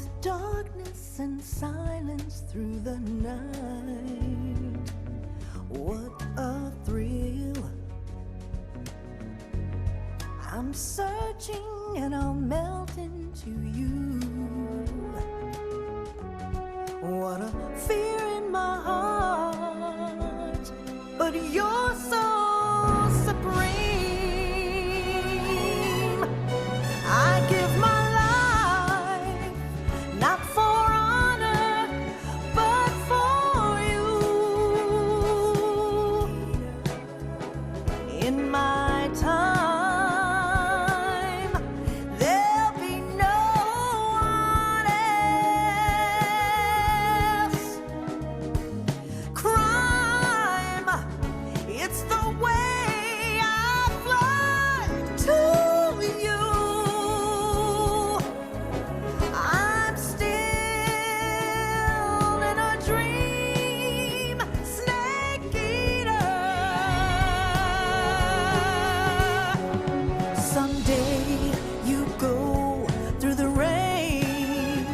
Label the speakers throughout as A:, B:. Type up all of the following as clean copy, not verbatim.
A: with darkness and silence through the night. What a thrill. I'm searching and I'll melt into you. What a fear in my heart, but you're so supreme. I give my life, not for honor, but for you. In my time, there'll be no one else. Crime, it's the way I fly to you. I'm still in a dream, snake eater. Someday you go through the rain,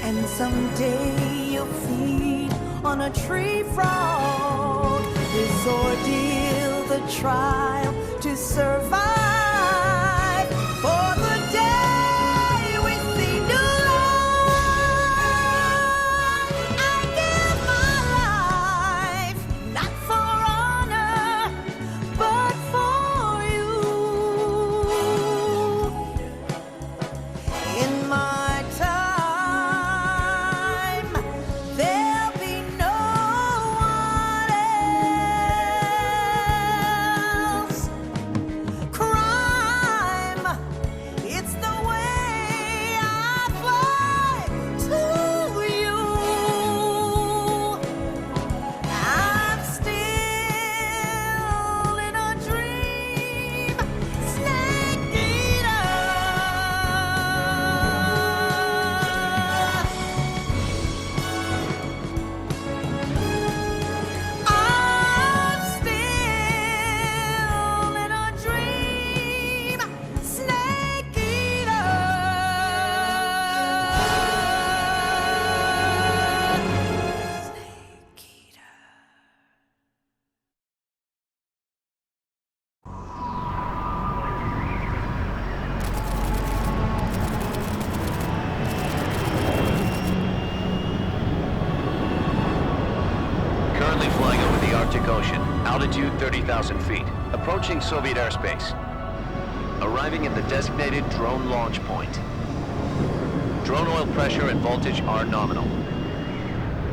A: and someday you'll feed on a tree frog. This ordeal, the trial to survive, for the day we see new light. I give my life, not for honor, but for you. In my time, there'll be no one else. Crime, it's the way I fly to you. I'm still in a dream, snake eater. I'm still in a dream, snake eater. Snake eater.
B: Currently flying over the Arctic Ocean, altitude 30,000 feet, approaching Soviet airspace. Arriving at the designated drone launch point. Drone oil pressure and voltage are nominal.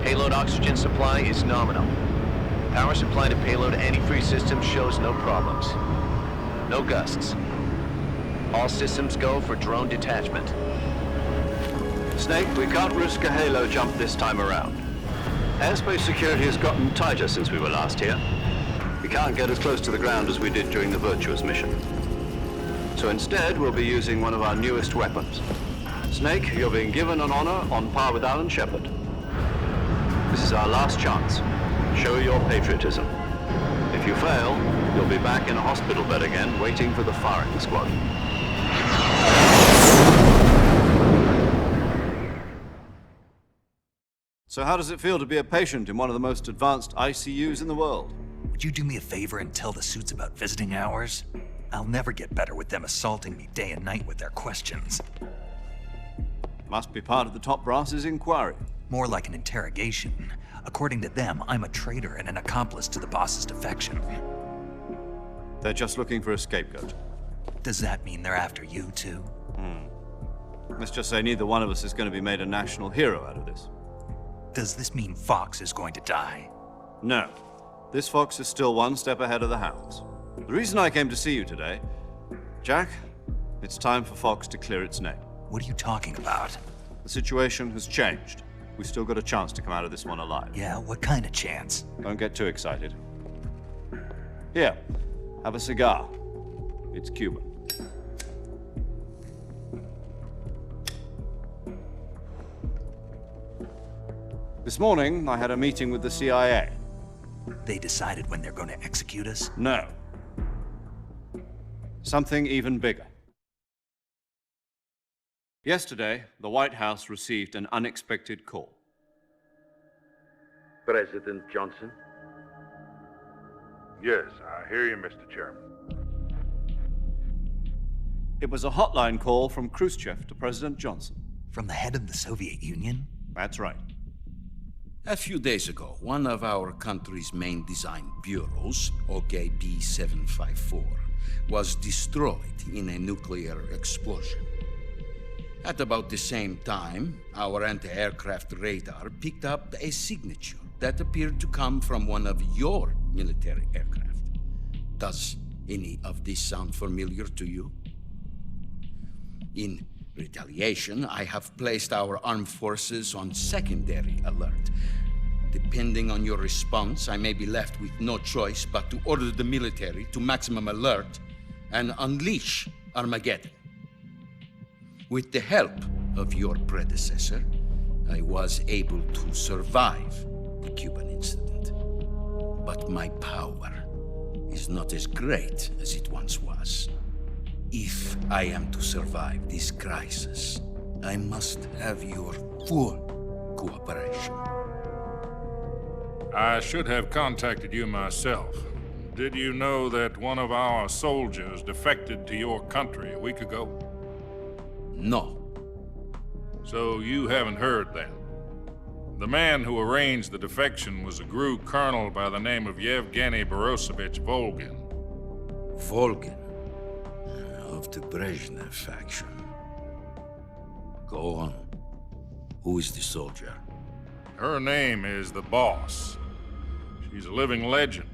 B: Payload oxygen supply is nominal. Power supply to payload antifreeze system shows no problems. No gusts. All systems go for drone detachment.
C: Snake, we can't risk a halo jump this time around. Airspace security has gotten tighter since we were last here. We can't get as close to the ground as we did during the Virtuous mission. So instead, we'll be using one of our newest weapons. Snake, you're being given an honor on par with Alan Shepard. This is our last chance. Show your patriotism. If you fail, you'll be back in a hospital bed again, waiting for the firing squad.
D: So how does it feel to be a patient in one of the most advanced ICUs in the world?
E: Would you do me a favor and tell the suits about visiting hours? I'll never get better with them assaulting me day and night with their questions.
D: Must be part of the top brass's inquiry.
E: More like an interrogation. According to them, I'm a traitor and an accomplice to the boss's defection.
D: They're just looking for a scapegoat.
E: Does that mean they're after you too?
D: Let's just say neither one of us is going to be made a national hero out of this.
E: Does this mean Fox is going to die?
D: No. This fox is still one step ahead of the hounds. The reason I came to see you today, Jack, it's time for Fox to clear its name.
E: What are you talking about?
D: The situation has changed. We've still got a chance to come out of this one alive.
E: Yeah, what kind of chance?
D: Don't get too excited. Here, have a cigar. It's Cuban. This morning, I had a meeting with the CIA.
E: They decided when they're going to execute us?
D: No. Something even bigger. Yesterday, the White House received an unexpected call.
F: President Johnson?
G: Yes, I hear you, Mr. Chairman.
D: It was a hotline call from Khrushchev to President Johnson.
E: From the head of the Soviet Union?
D: That's right.
H: A few days ago, one of our country's main design bureaus, OKB 754, was destroyed in a nuclear explosion. At about the same time, our anti-aircraft radar picked up a signature that appeared to come from one of your military aircraft. Does any of this sound familiar to you? In retaliation, I have placed our armed forces on secondary alert. Depending on your response, I may be left with no choice but to order the military to maximum alert and unleash Armageddon. With the help of your predecessor, I was able to survive the Cuban incident. But my power is not as great as it once was. If I am to survive this crisis, I must have your full cooperation.
G: I should have contacted you myself. Did you know that one of our soldiers defected to your country a week ago?
H: No.
G: So you haven't heard then. The man who arranged the defection was a GRU colonel by the name of Yevgeny Borisovich Volgin.
H: Volgin, of the Brezhnev faction. Go on. Who is the soldier?
G: Her name is the Boss. She's a living legend.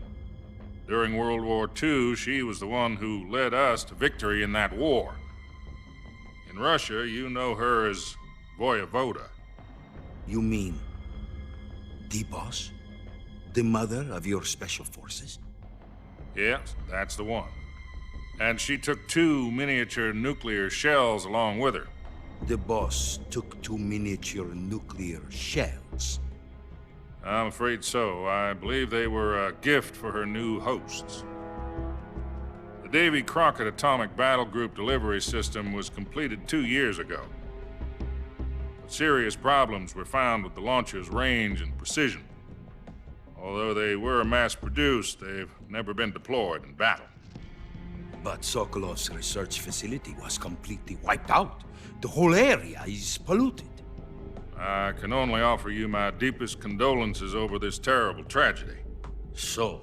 G: During World War II, she was the one who led us to victory in that war. In Russia, you know her as Voyevoda.
H: You mean the Boss? The mother of your special forces?
G: Yes, that's the one. And she took 2 miniature nuclear shells along with her.
H: The Boss took 2 miniature nuclear shells.
G: I'm afraid so. I believe they were a gift for her new hosts. The Davy Crockett Atomic Battle Group delivery system was completed 2 years ago. But serious problems were found with the launcher's range and precision. Although they were mass-produced, they've never been deployed in battle.
H: But Sokolov's research facility was completely wiped out. The whole area is polluted.
G: I can only offer you my deepest condolences over this terrible tragedy.
H: So,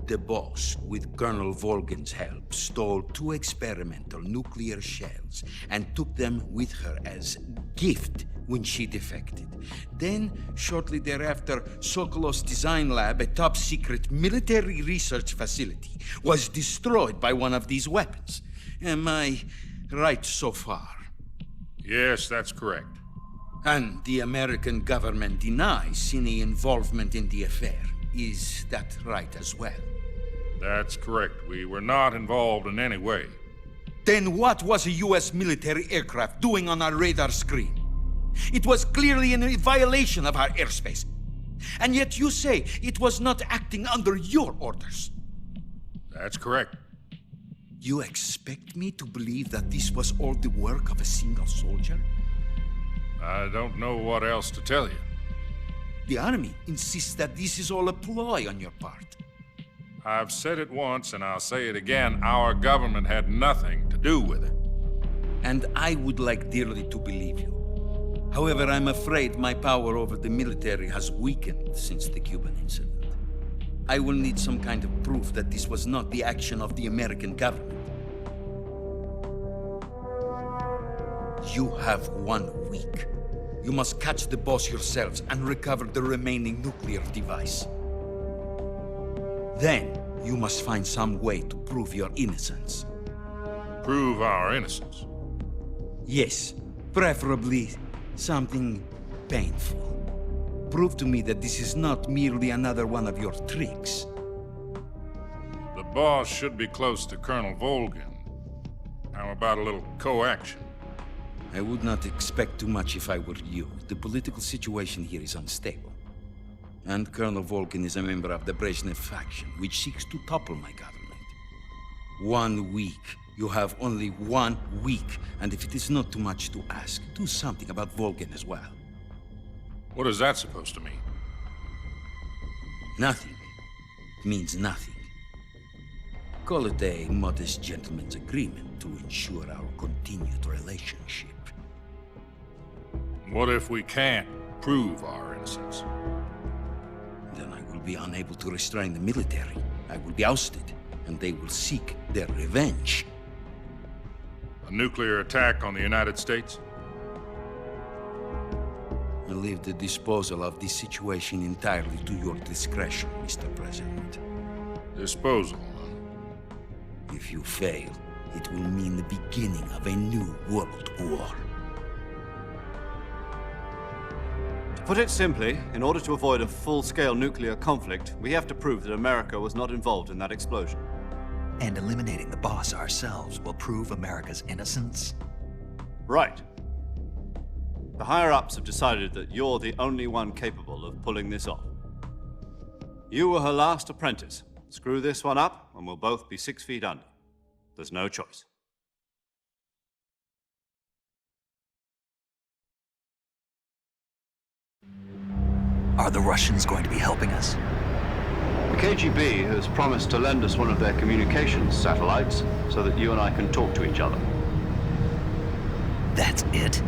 H: the Boss, with Colonel Volgin's help, stole 2 experimental nuclear shells and took them with her as gift when she defected. Then, shortly thereafter, Sokolov's design lab, a top-secret military research facility, was destroyed by one of these weapons. Am I right so far?
G: Yes, that's correct.
H: And the American government denies any involvement in the affair. Is that right as well?
G: That's correct. We were not involved in any way.
H: Then what was a U.S. military aircraft doing on our radar screen? It was clearly in a violation of our airspace. And yet you say it was not acting under your orders.
G: That's correct.
H: You expect me to believe that this was all the work of a single soldier?
G: I don't know what else to tell you.
H: The Army insists that this is all a ploy on your part.
G: I've said it once and I'll say it again. Our government had nothing to do with it.
H: And I would like dearly to believe you. However, I'm afraid my power over the military has weakened since the Cuban incident. I will need some kind of proof that this was not the action of the American government. You have 1 week. You must catch the Boss yourselves and recover the remaining nuclear device. Then, you must find some way to prove your innocence.
G: Prove our innocence.
H: Yes, preferably something painful. Prove to me that this is not merely another one of your tricks.
G: The Boss should be close to Colonel Volgin. How about a little co-action?
H: I would not expect too much if I were you. The political situation here is unstable. And Colonel Volgin is a member of the Brezhnev faction, which seeks to topple my government. 1 week, You have only 1 week, and if it is not too much to ask, do something about Volgin as well.
G: What is that supposed to mean?
H: Nothing. It means nothing. Call it a modest gentleman's agreement to ensure our continued relationship.
G: What if we can't prove our innocence?
H: Then I will be unable to restrain the military. I will be ousted, and they will seek their revenge.
G: A nuclear attack on the United States?
H: I leave the disposal of this situation entirely to your discretion, Mr. President.
G: Disposal, huh?
H: If you fail, it will mean the beginning of a new world war.
D: To put it simply, in order to avoid a full-scale nuclear conflict, we have to prove that America was not involved in that explosion.
E: And eliminating the boss ourselves will prove America's innocence?
D: Right. The higher-ups have decided that you're the only one capable of pulling this off. You were her last apprentice. Screw this one up, and we'll both be 6 feet under. There's no choice.
E: Are the Russians going to be helping us?
C: The KGB has promised to lend us one of their communications satellites so that you and I can talk to each other.
E: That's it?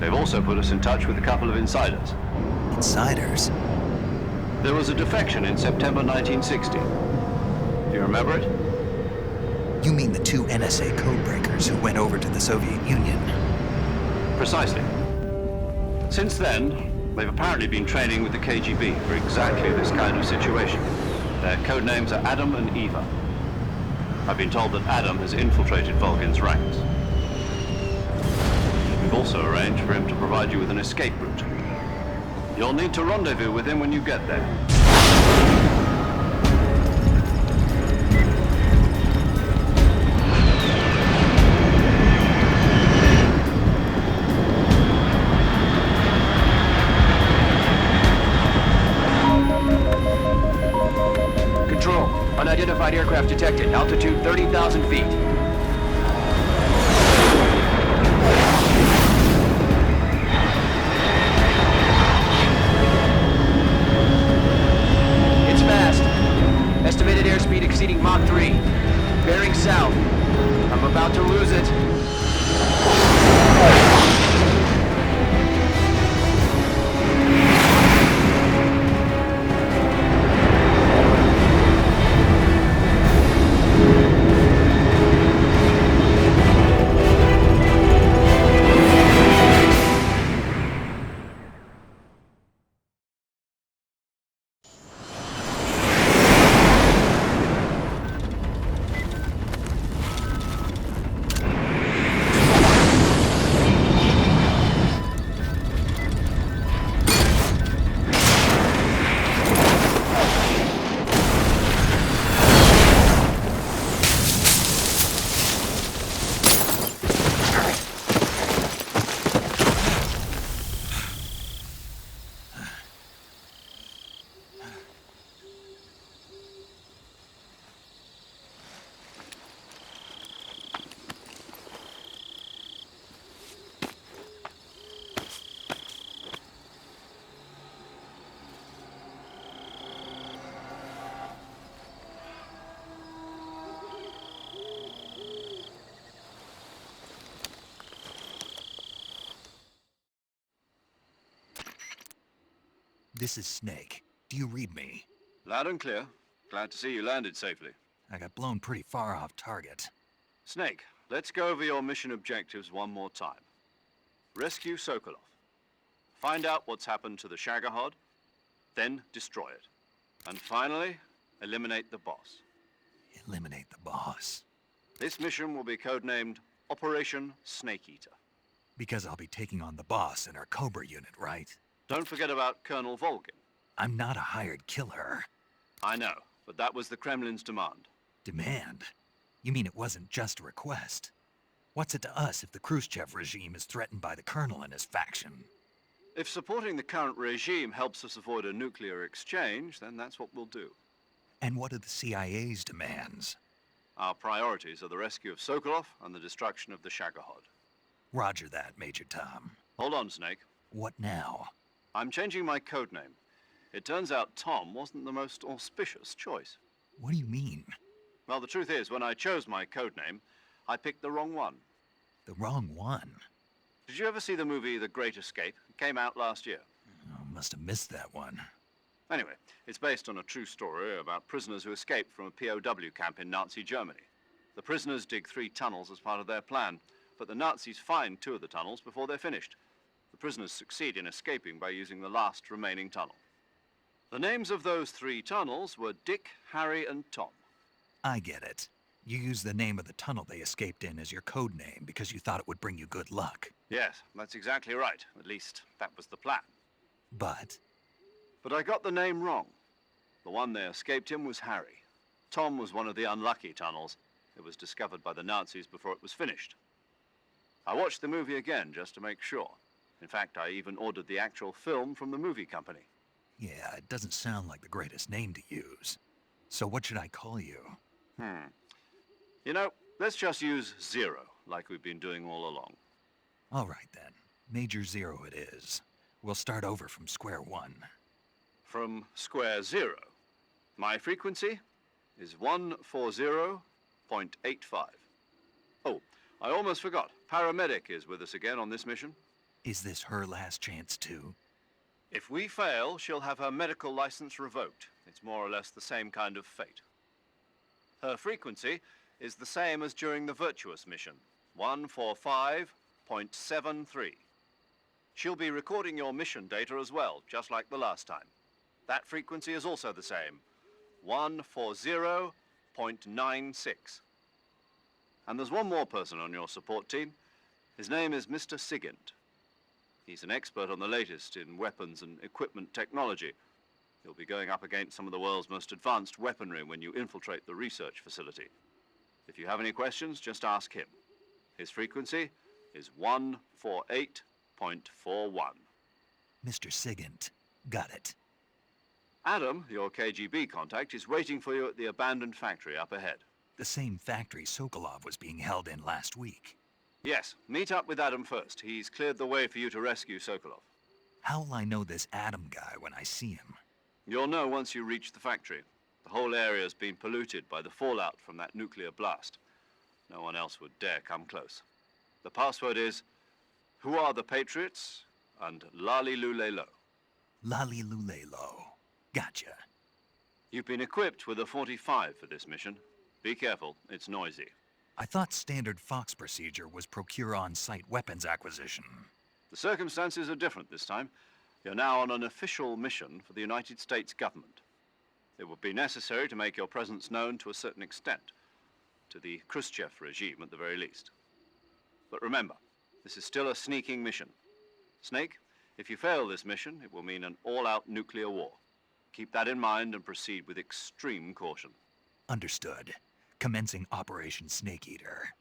C: They've also put us in touch with a couple of insiders.
E: Insiders?
C: There was a defection in September 1960. Do you remember it?
E: You mean the 2 NSA codebreakers who went over to the Soviet Union?
C: Precisely. Since then, they've apparently been training with the KGB for exactly this kind of situation. Their code names are Adam and Eva. I've been told that Adam has infiltrated Volgin's ranks. We've also arranged for him to provide you with an escape route. You'll need to rendezvous with him when you get there.
B: Control, unidentified aircraft detected. Altitude 30,000 feet. It's fast. Estimated airspeed exceeding Mach 3. Bearing south. I'm about to lose it.
E: This is Snake. Do you read me?
D: Loud and clear. Glad to see you landed safely.
E: I got blown pretty far off target.
D: Snake, let's go over your mission objectives one more time. Rescue Sokolov. Find out what's happened to the Shagohod, then destroy it. And finally, eliminate the boss.
E: Eliminate the boss.
D: This mission will be codenamed Operation Snake Eater.
E: Because I'll be taking on the boss in our Cobra unit, right?
D: Don't forget about Colonel Volgin.
E: I'm not a hired killer.
D: I know, but that was the Kremlin's demand.
E: Demand? You mean it wasn't just a request? What's it to us if the Khrushchev regime is threatened by the Colonel and his faction?
D: If supporting the current regime helps us avoid a nuclear exchange, then that's what we'll do.
E: And what are the CIA's demands?
D: Our priorities are the rescue of Sokolov and the destruction of the Shagohod.
E: Roger that, Major Tom.
D: Hold on, Snake.
E: What now?
D: I'm changing my code name. It turns out Tom wasn't the most auspicious choice.
E: What do you mean?
D: Well, the truth is, when I chose my code name, I picked the wrong one.
E: The wrong one?
D: Did you ever see the movie The Great Escape? It came out last year.
E: Oh, must have missed that one.
D: Anyway, it's based on a true story about prisoners who escaped from a POW camp in Nazi Germany. The prisoners dig 3 tunnels as part of their plan, but the Nazis find 2 of the tunnels before they're finished. The prisoners succeed in escaping by using the last remaining tunnel. The names of those 3 tunnels were Dick, Harry, and Tom.
E: I get it. You used the name of the tunnel they escaped in as your code name because you thought it would bring you good luck.
D: Yes, that's exactly right. At least, that was the plan.
E: But
D: But I got the name wrong. The one they escaped in was Harry. Tom was one of the unlucky tunnels. It was discovered by the Nazis before it was finished. I watched the movie again just to make sure. In fact, I even ordered the actual film from the movie company.
E: yeah, it doesn't sound like the greatest name to use. So what should I call you?
D: You know, let's just use Zero, like we've been doing all along.
E: All right then. Major Zero it is. We'll start over from square one.
D: From square 0. My frequency is 140.85. Oh, I almost forgot. Paramedic is with us again on this mission.
E: Is this her last chance too?
D: If we fail, she'll have her medical license revoked. It's more or less the same kind of fate. Her frequency is the same as during the Virtuous mission, 145.73. She'll be recording your mission data as well, just like the last time. That frequency is also the same, 140.96. And there's one more person on your support team. His name is Mr. Sigint. He's an expert on the latest in weapons and equipment technology. You'll be going up against some of the world's most advanced weaponry when you infiltrate the research facility. If you have any questions, just ask him. His frequency is 148.41.
E: Mr. Sigint. Got it.
D: Adam, your KGB contact, is waiting for you at the abandoned factory up ahead.
E: The same factory Sokolov was being held in last week.
D: Yes, meet up with Adam first. He's cleared the way for you to rescue Sokolov.
E: How'll I know this Adam guy when I see him?
D: You'll know once you reach the factory. The whole area's been polluted by the fallout from that nuclear blast. No one else would dare come close. The password is, "Who are the Patriots?" and "Lali Lulelo."
E: Lali Lulelo. Gotcha.
D: You've been equipped with a 45 for this mission. Be careful, it's noisy.
E: I thought standard Fox procedure was procure on-site weapons acquisition.
D: The circumstances are different this time. You're now on an official mission for the United States government. It would be necessary to make your presence known to a certain extent, to the Khrushchev regime at the very least. But remember, this is still a sneaking mission. Snake, if you fail this mission, it will mean an all-out nuclear war. Keep that in mind and proceed with extreme caution.
E: Understood. Commencing Operation Snake Eater.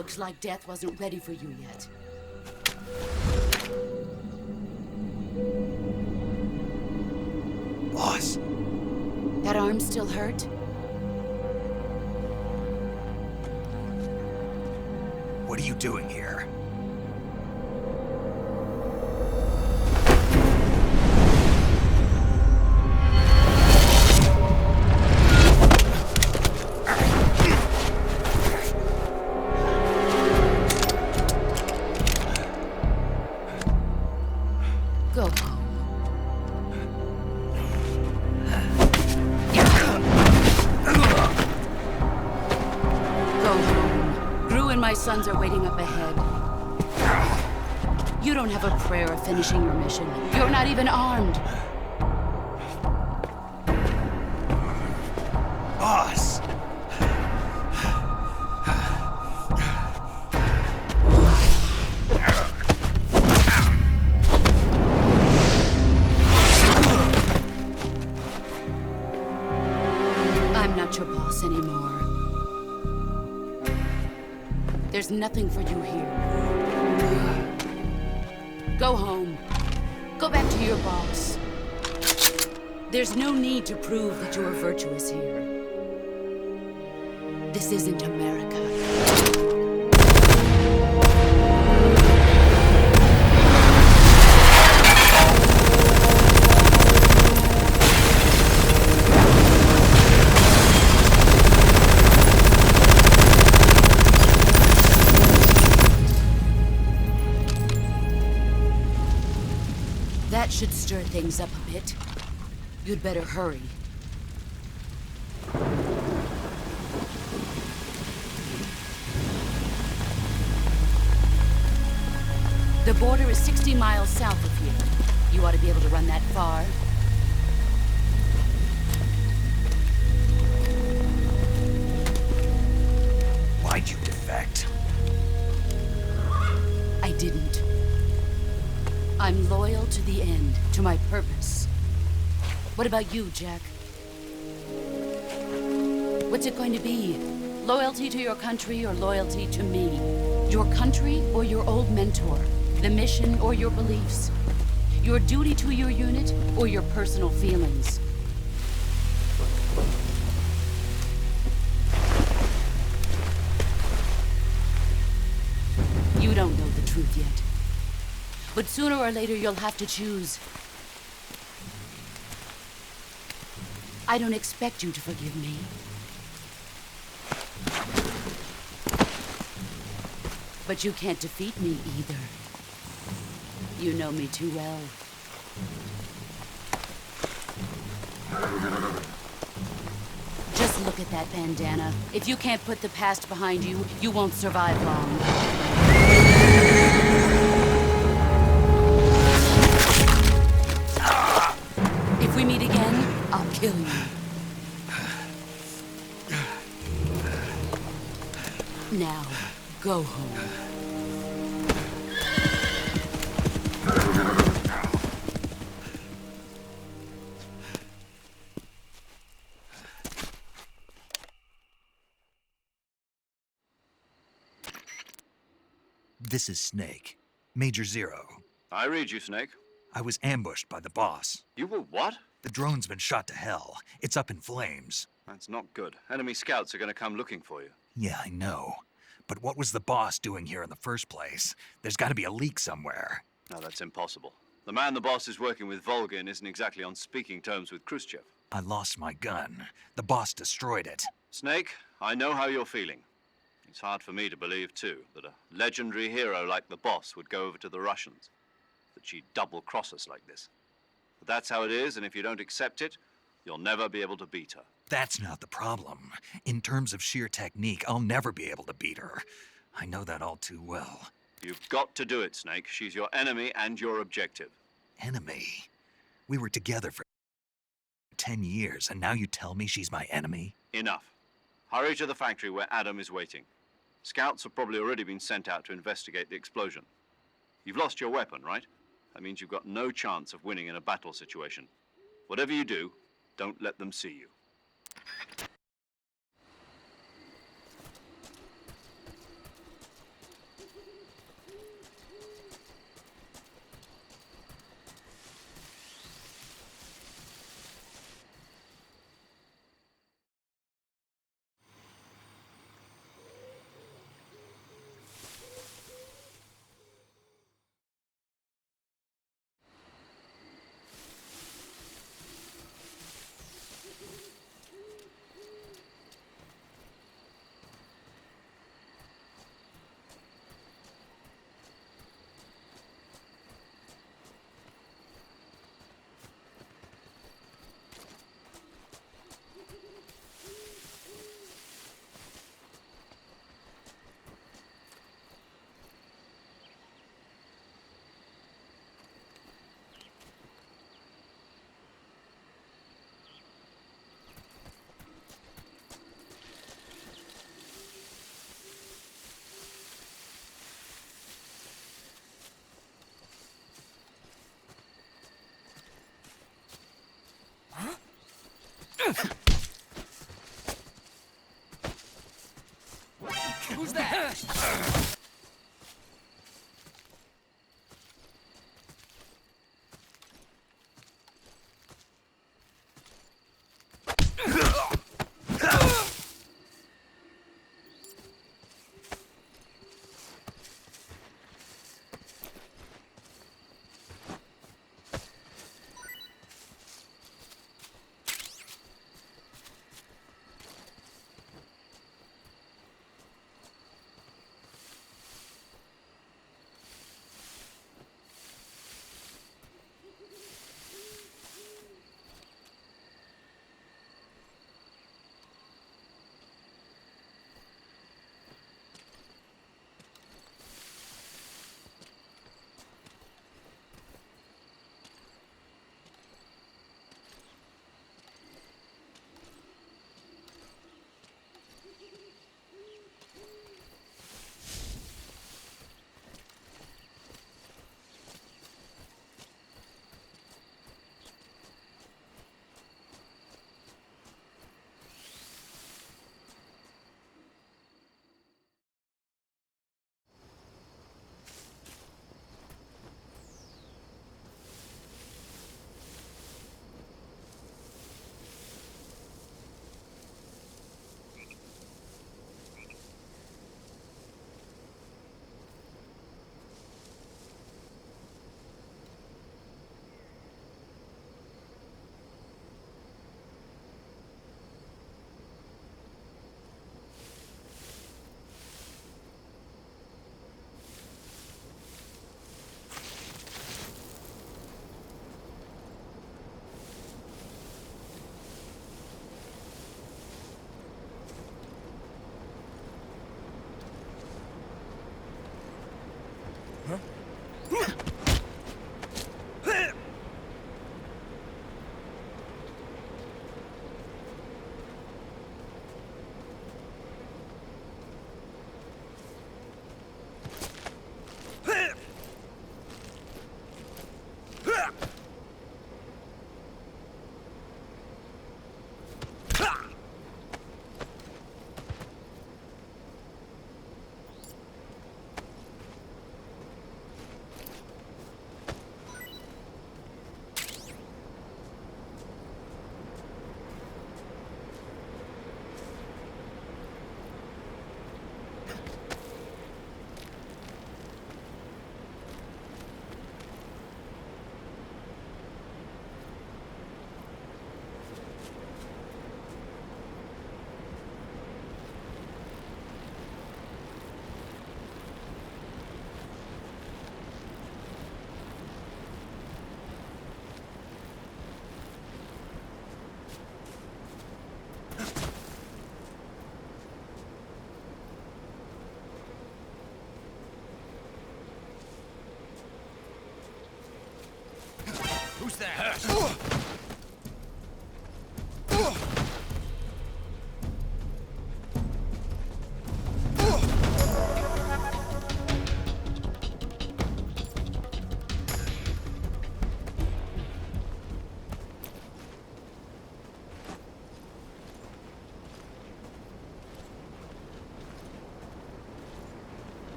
F: Looks like death wasn't ready for you yet.
E: Boss,
F: That arm still hurt?
E: what are you doing here?
F: Go home. Go home. Gru and my sons are waiting up ahead. You don't have a prayer of finishing your mission. You're not even armed.
E: Boss!
F: I'm not your boss anymore. There's nothing for you here. Go home. Go back to your boss. There's no need to prove that you are virtuous here. This isn't America. That should stir things up a bit. You'd better hurry. The border is 60 miles south of here. You ought to be able to run that far.
E: Why'd you defect?
F: I didn't. I'm loyal to the end, to my purpose. What about you, Jack? What's it going to be? Loyalty to your country or loyalty to me? Your country or your old mentor? The mission or your beliefs? Your duty to your unit or your personal feelings? You don't know the truth yet. But sooner or later, you'll have to choose. I don't expect you to forgive me. But you can't defeat me either. You know me too well. Just look at that bandana. If you can't put the past behind you, you won't survive long. If we meet again, I'll kill you. Now, go home.
E: This is Snake. Major Zero.
D: I read you, Snake.
E: I was ambushed by the boss.
D: You were what?
E: The drone's been shot to hell. It's up in flames.
D: That's not good. Enemy scouts are going to come looking for you.
E: Yeah, I know. But what was the boss doing here in the first place? There's got to be a leak somewhere.
D: No, that's impossible. The man the boss is working with, Volgin, isn't exactly on speaking terms with Khrushchev.
E: I lost my gun. The boss destroyed it.
D: Snake, I know how you're feeling. It's hard for me to believe, too, that a legendary hero like the boss would go over to the Russians. That she'd double-cross us like this. But that's how it is, and if you don't accept it, you'll never be able to beat her.
E: That's not the problem. In terms of sheer technique, I'll never be able to beat her. I know that all too well.
D: You've got to do it, Snake. She's your enemy and your objective.
E: Enemy? We were together for 10 years, and now you tell me she's my enemy?
D: Enough. Hurry to the factory where Adam is waiting. Scouts have probably already been sent out to investigate the explosion. You've lost your weapon, right? That means you've got no chance of winning in a battle situation. Whatever you do, don't let them see you.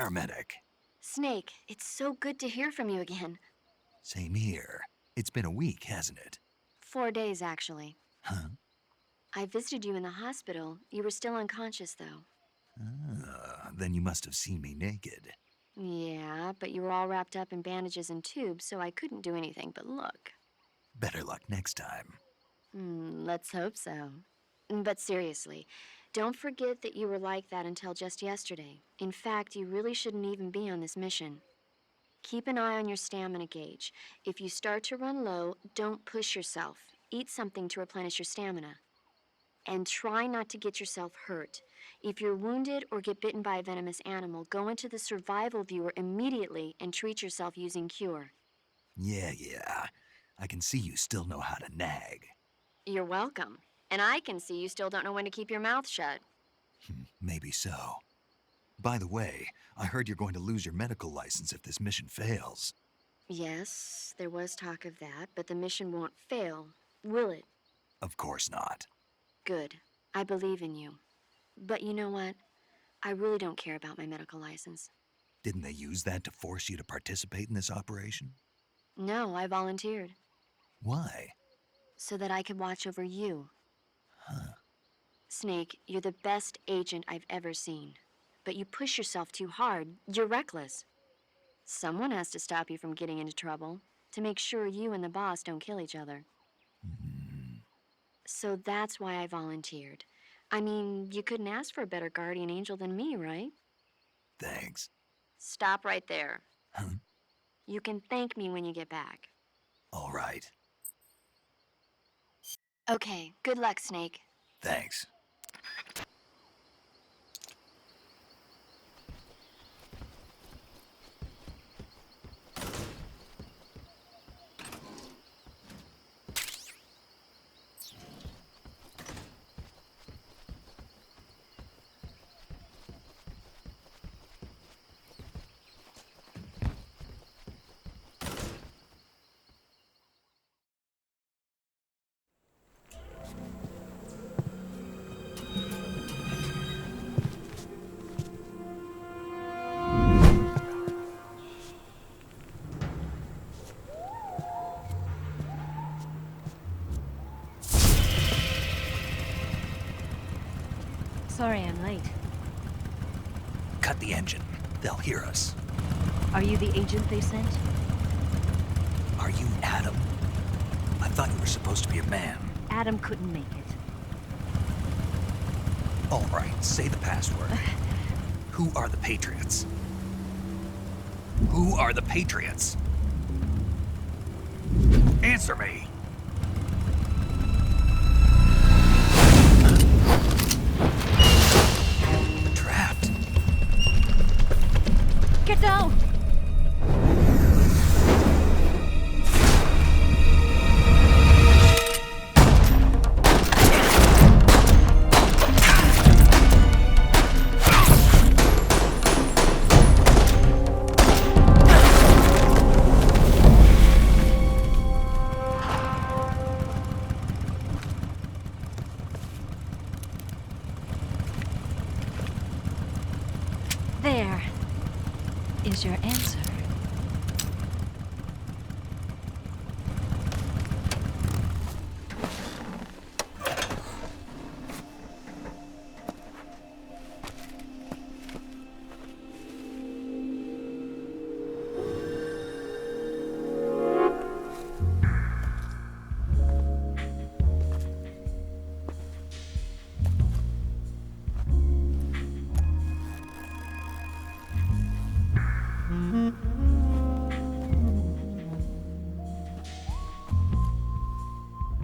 E: paramedic.
I: Snake, it's so good to hear from you again.
E: Same here. It's been a week, hasn't it?
I: 4 days, actually.
E: Huh?
I: I visited you in the hospital. You were still unconscious, though.
E: Then you must have seen me naked.
I: Yeah, but you were all wrapped up in bandages and tubes, so I couldn't do anything but look.
E: Better luck next time.
I: Let's hope so. But seriously, don't forget that you were like that until just yesterday. In fact, you really shouldn't even be on this mission. Keep an eye on your stamina gauge. If you start to run low, don't push yourself. Eat something to replenish your stamina. And try not to get yourself hurt. If you're wounded or get bitten by a venomous animal, go into the survival viewer immediately and treat yourself using Cure.
E: Yeah. I can see you still know how to nag.
I: You're welcome. And I can see you still don't know when to keep your mouth shut.
E: Maybe so. By the way, I heard you're going to lose your medical license if this mission fails.
I: Yes, there was talk of that, but the mission won't fail, will it?
E: Of course not.
I: Good. I believe in you. But you know what? I really don't care about my medical license.
E: Didn't they use that to force you to participate in this operation?
I: No, I volunteered.
E: Why?
I: So that I could watch over you.
E: Huh.
I: Snake, you're the best agent I've ever seen. But you push yourself too hard. You're reckless. Someone has to stop you from getting into trouble, to make sure you and the boss don't kill each other. So that's why I volunteered. I mean, you couldn't ask for a better guardian angel than me, right?
E: Thanks.
I: Stop right there.
E: Huh?
I: You can thank me when you get back.
E: All right.
I: Okay, good luck, Snake.
E: Thanks.
J: Sorry I'm late.
E: Cut the engine. They'll hear us.
J: Are you the agent they sent?
E: Are you Adam? I thought you were supposed to be a man.
J: Adam couldn't make it.
E: All right, say the password. Who are the Patriots? Who are the Patriots? Answer me! Trapped.
J: Get down! There is your answer.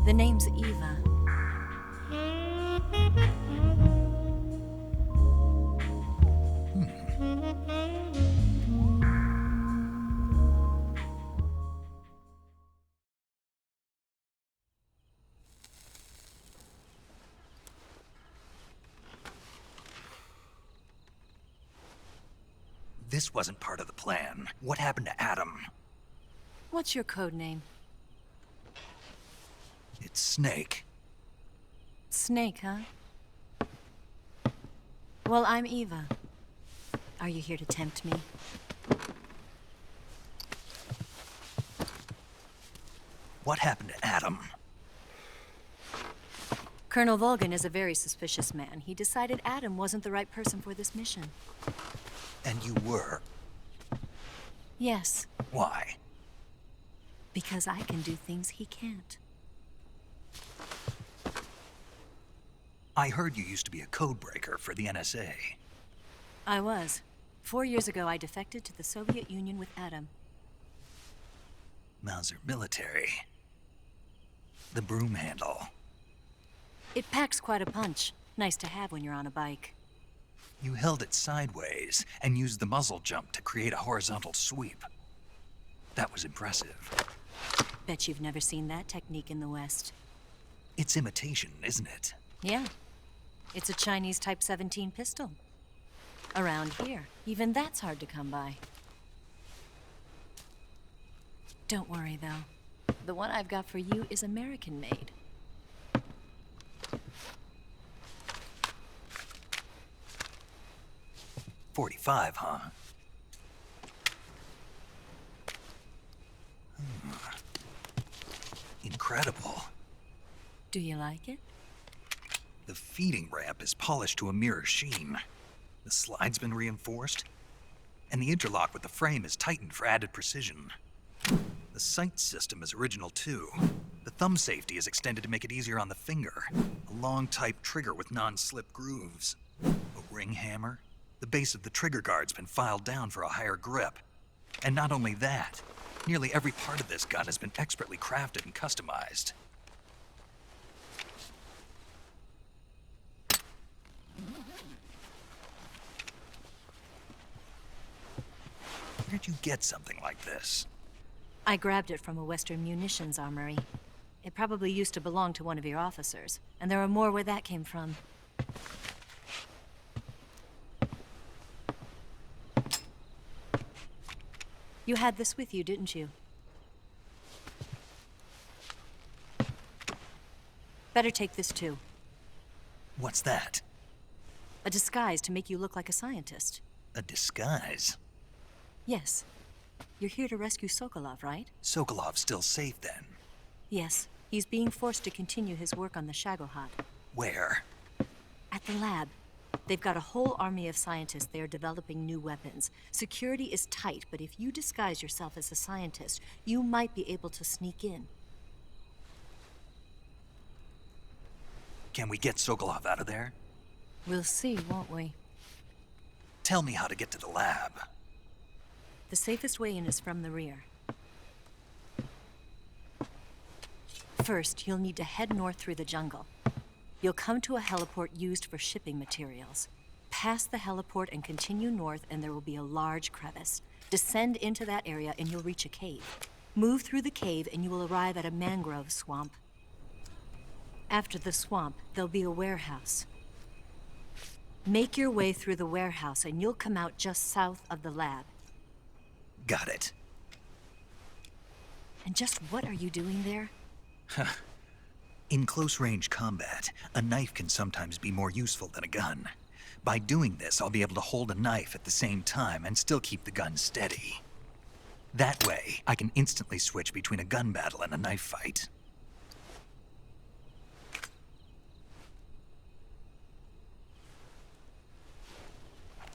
J: The name's Eva.
E: This wasn't part of the plan. What happened to Adam?
J: What's your code name?
E: It's Snake.
J: Snake, huh? Well, I'm Eva. Are you here to tempt me?
E: What happened to Adam?
J: Colonel Volgin is a very suspicious man. He decided Adam wasn't the right person for this mission.
E: And you were.
J: Yes,
E: Why?
J: because I can do things he can't.
E: I heard you used to be a codebreaker for the NSA.
J: I was. 4 years ago, I defected to the Soviet Union with Adam.
E: Mauser military. The broom handle.
J: It packs quite a punch. Nice to have when you're on a bike.
E: You held it sideways and used the muzzle jump to create a horizontal sweep. That was impressive.
J: Bet you've never seen that technique in the West.
E: It's imitation, isn't it?
J: Yeah. It's a Chinese Type 17 pistol. Around here, even that's hard to come by. Don't worry, though. The one I've got for you is American-made.
E: .45, huh? Incredible.
J: Do you like it?
E: The feeding ramp is polished to a mirror sheen. The slide's been reinforced, and the interlock with the frame is tightened for added precision. The sight system is original too. The thumb safety is extended to make it easier on the finger. A long type trigger with non-slip grooves. A ring hammer. The base of the trigger guard's been filed down for a higher grip. And not only that, nearly every part of this gun has been expertly crafted and customized. Where'd you get something like this?
J: I grabbed it from a Western munitions armory. It probably used to belong to one of your officers, and there are more where that came from. You had this with you, didn't you? Better take this too.
E: What's that?
J: A disguise to make you look like a scientist.
E: A disguise?
J: Yes. You're here to rescue Sokolov, right?
E: Sokolov's still safe then?
J: Yes. He's being forced to continue his work on the Shagohod.
E: Where?
J: At the lab. They've got a whole army of scientists there developing new weapons. Security is tight, but if you disguise yourself as a scientist, you might be able to sneak in.
E: Can we get Sokolov out of there?
J: We'll see, won't we?
E: Tell me how to get to the lab.
J: The safest way in is from the rear. First, you'll need to head north through the jungle. You'll come to a heliport used for shipping materials. Pass the heliport and continue north, and there will be a large crevice. Descend into that area, and you'll reach a cave. Move through the cave, and you will arrive at a mangrove swamp. After the swamp, there'll be a warehouse. Make your way through the warehouse, and you'll come out just south of the lab.
E: Got it.
J: And just what are you doing there?
E: In close-range combat, a knife can sometimes be more useful than a gun. By doing this, I'll be able to hold a knife at the same time and still keep the gun steady. That way, I can instantly switch between a gun battle and a knife fight.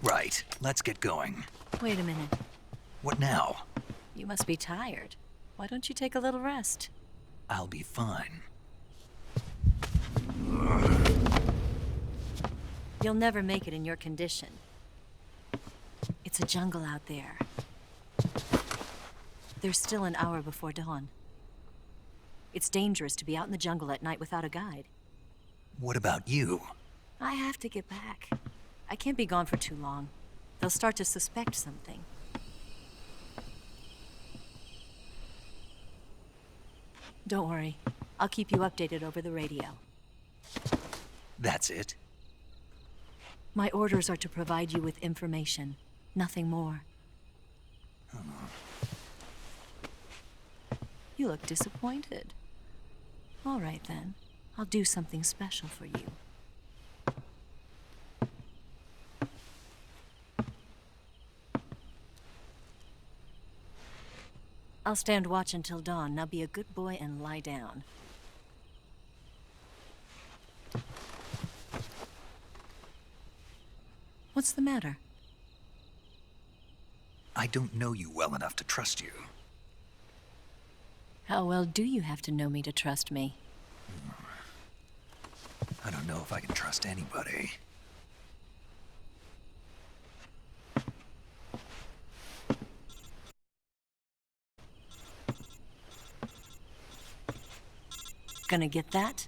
E: Right, let's get going.
J: Wait a minute.
E: What now?
J: You must be tired. Why don't you take a little rest?
E: I'll be fine.
J: You'll never make it in your condition. It's a jungle out there. There's still an hour before dawn. It's dangerous to be out in the jungle at night without a guide.
E: What about you?
J: I have to get back. I can't be gone for too long. They'll start to suspect something. Don't worry. I'll keep you updated over the radio.
E: That's it?
J: My orders are to provide you with information. Nothing more. You look disappointed. All right, then. I'll do something special for you. I'll stand watch until dawn. Now be a good boy and lie down. What's the matter?
E: I don't know you well enough to trust you.
J: How well do you have to know me to trust me?
E: I don't know if I can trust anybody.
J: Gonna get that?